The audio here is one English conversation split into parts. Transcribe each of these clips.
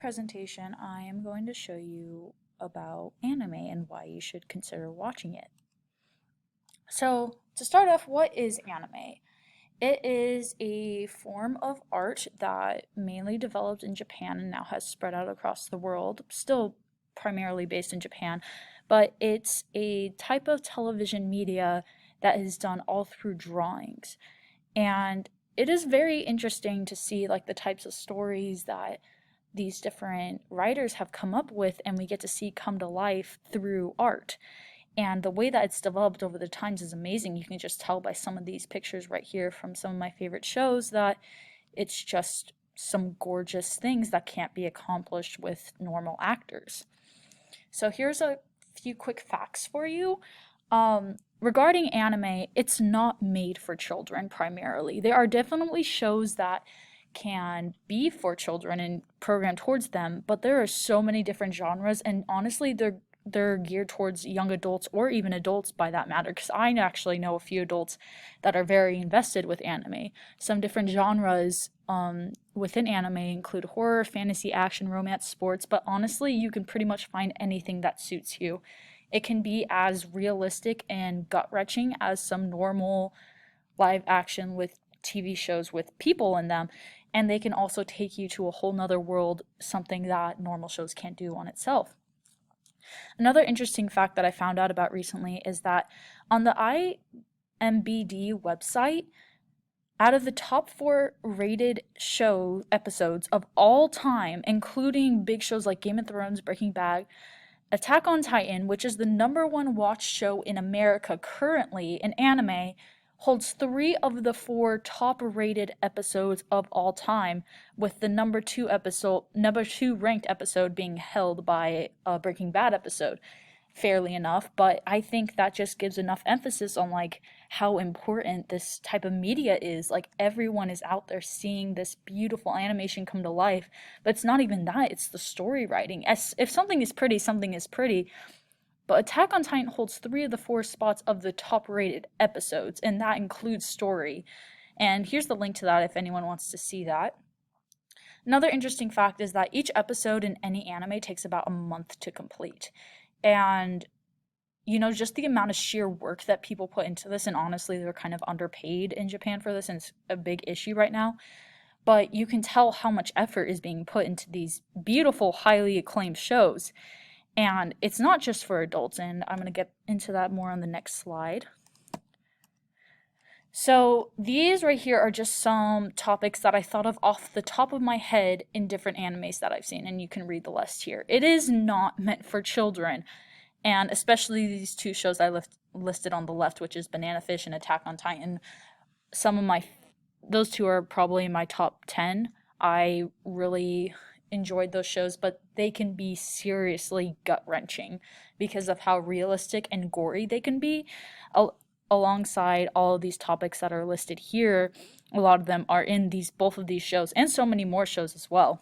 Presentation, I am going to show you about anime and why you should consider watching it. So, to start off, what is anime? It is a form of art that mainly developed in Japan and now has spread out across the world, still primarily based in Japan, but it's a type of television media that is done all through drawings. And it is very interesting to see like the types of stories that these different writers have come up with and we get to see come to life through art. And the way that it's developed over the times is amazing. You can just tell by some of these pictures right here from some of my favorite shows that it's just some gorgeous things that can't be accomplished with normal actors. So here's a few quick facts for you. Regarding anime, it's not made for children primarily. There are definitely shows that can be for children and programmed towards them, but there are so many different genres, and honestly, they're geared towards young adults or even adults by that matter, because I actually know a few adults that are very invested with anime. Some different genres within anime include horror, fantasy, action, romance, sports, but honestly, you can pretty much find anything that suits you. It can be as realistic and gut-wrenching as some normal live action with TV shows with people in them, and they can also take you to a whole nother world, something that normal shows can't do on itself. Another interesting fact that I found out about recently is that on the IMBD website, out of the top 4 rated show episodes of all time, including big shows like Game of Thrones, Breaking Bad, Attack on Titan, which is the #1 watched show in America currently in anime, holds 3 of the 4 top rated episodes of all time, with the number 2 ranked episode being held by a Breaking Bad episode. Fairly enough, but I think that just gives enough emphasis on like how important this type of media is. Like everyone is out there seeing this beautiful animation come to life, but it's not even that, it's the story writing. As if something is pretty, something is pretty. But Attack on Titan holds 3 of the 4 spots of the top rated episodes, and that includes story. And here's the link to that if anyone wants to see that. Another interesting fact is that each episode in any anime takes about a month to complete. And just the amount of sheer work that people put into this, and honestly, they're kind of underpaid in Japan for this, and it's a big issue right now. But you can tell how much effort is being put into these beautiful, highly acclaimed shows. And it's not just for adults, and I'm going to get into that more on the next slide. So these right here are just some topics that I thought of off the top of my head in different animes that I've seen, and you can read the list here. It is not meant for children, and especially these 2 shows I listed on the left, which is Banana Fish and Attack on Titan. Those 2 are probably in my top 10. I really enjoyed those shows, but they can be seriously gut-wrenching because of how realistic and gory they can be. Alongside all of these topics that are listed here, a lot of them are in both of these shows, and so many more shows as well.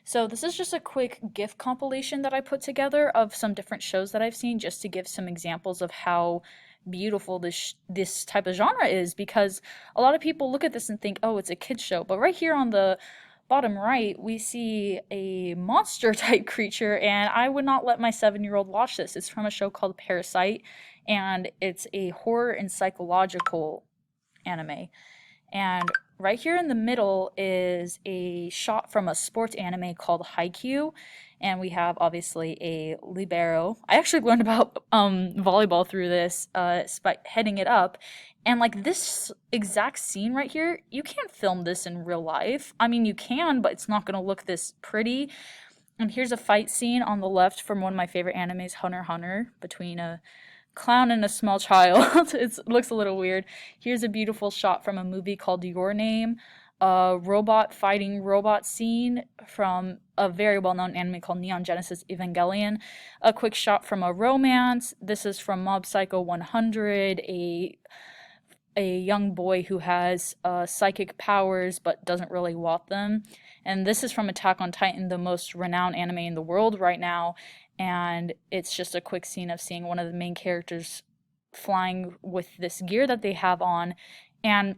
So this is just a quick GIF compilation that I put together of some different shows that I've seen, just to give some examples of how beautiful this type of genre is, because a lot of people look at this and think, oh, it's a kid's show, but right here on the bottom right, we see a monster type creature, and I would not let my 7-year-old watch this. It's from a show called Parasite, and it's a horror and psychological anime. And right here in the middle is a shot from a sports anime called Haikyuu, and we have obviously a libero. I actually learned about volleyball through this by heading it up, and like this exact scene right here, you can't film this in real life. I mean, you can, but it's not going to look this pretty. And here's a fight scene on the left from one of my favorite animes, Hunter x Hunter, between a clown and a small child. It looks a little weird. Here's a beautiful shot from a movie called Your Name, a robot fighting robot scene from a very well-known anime called Neon Genesis Evangelion. A quick shot from a romance. This is from Mob Psycho 100, a young boy who has psychic powers but doesn't really want them. And this is from Attack on Titan, the most renowned anime in the world right now. And it's just a quick scene of seeing one of the main characters flying with this gear that they have on. And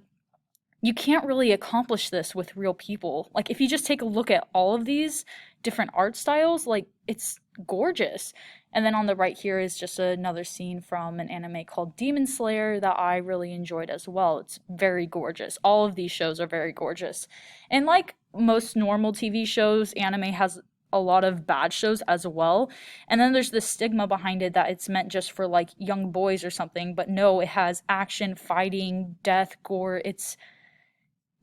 you can't really accomplish this with real people. Like, if you just take a look at all of these different art styles, like, it's gorgeous. And then on the right here is just another scene from an anime called Demon Slayer that I really enjoyed as well. It's very gorgeous. All of these shows are very gorgeous. And like most normal TV shows, anime has a lot of bad shows as well. And then there's this stigma behind it that it's meant just for like young boys or something, but no, it has action, fighting, death, gore. It's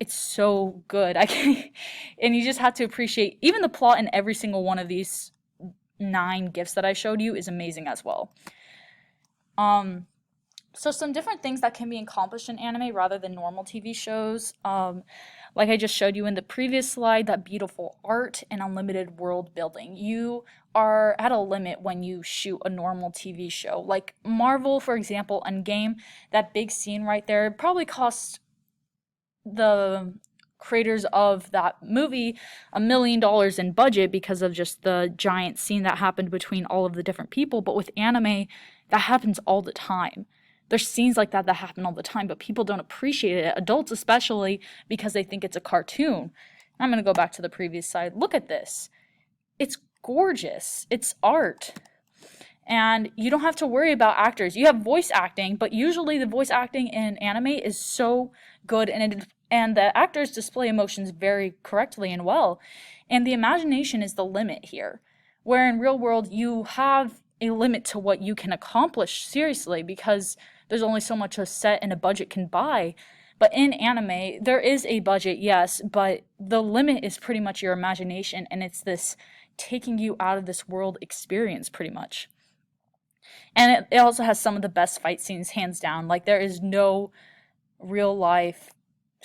so good. I can and you just have to appreciate even the plot in every single one of these 9 gifts that I showed you is amazing as well. So some different things that can be accomplished in anime rather than normal TV shows. Like I just showed you in the previous slide, that beautiful art and unlimited world building. You are at a limit when you shoot a normal TV show. Like Marvel, for example, Endgame, that big scene right there probably cost the creators of that movie $1 million in budget because of just the giant scene that happened between all of the different people. But with anime, that happens all the time. There's scenes like that happen all the time, but people don't appreciate it, adults especially, because they think it's a cartoon. I'm going to go back to the previous slide. Look at this. It's gorgeous. It's art. And you don't have to worry about actors. You have voice acting, but usually the voice acting in anime is so good, and the actors display emotions very correctly and well. And the imagination is the limit here. Where in real world, you have a limit to what you can accomplish seriously, because there's only so much a set and a budget can buy. But in anime, there is a budget, yes, but the limit is pretty much your imagination, and it's this taking you out of this world experience pretty much. And it also has some of the best fight scenes, hands down. Like, there is no real life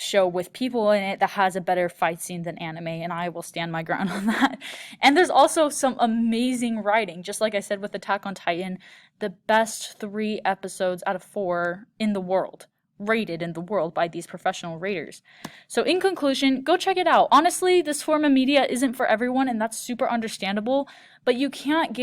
show with people in it that has a better fight scene than anime, and I will stand my ground on that. And there's also some amazing writing. Just like I said with Attack on Titan, the best 3 episodes out of 4 in the world, rated in the world by these professional raters. So in conclusion, go check it out. Honestly, this form of media isn't for everyone, and that's super understandable, but you can't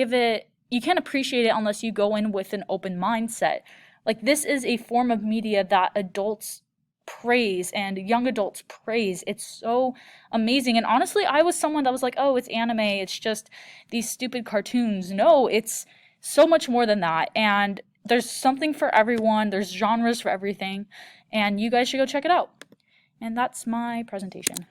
appreciate it unless you go in with an open mindset. Like, this is a form of media that adults praise and young adults praise. It's so amazing. And honestly, I was someone that was like, oh, it's anime, it's just these stupid cartoons. No, it's so much more than that. And there's something for everyone. There's genres for everything. And you guys should go check it out. And that's my presentation.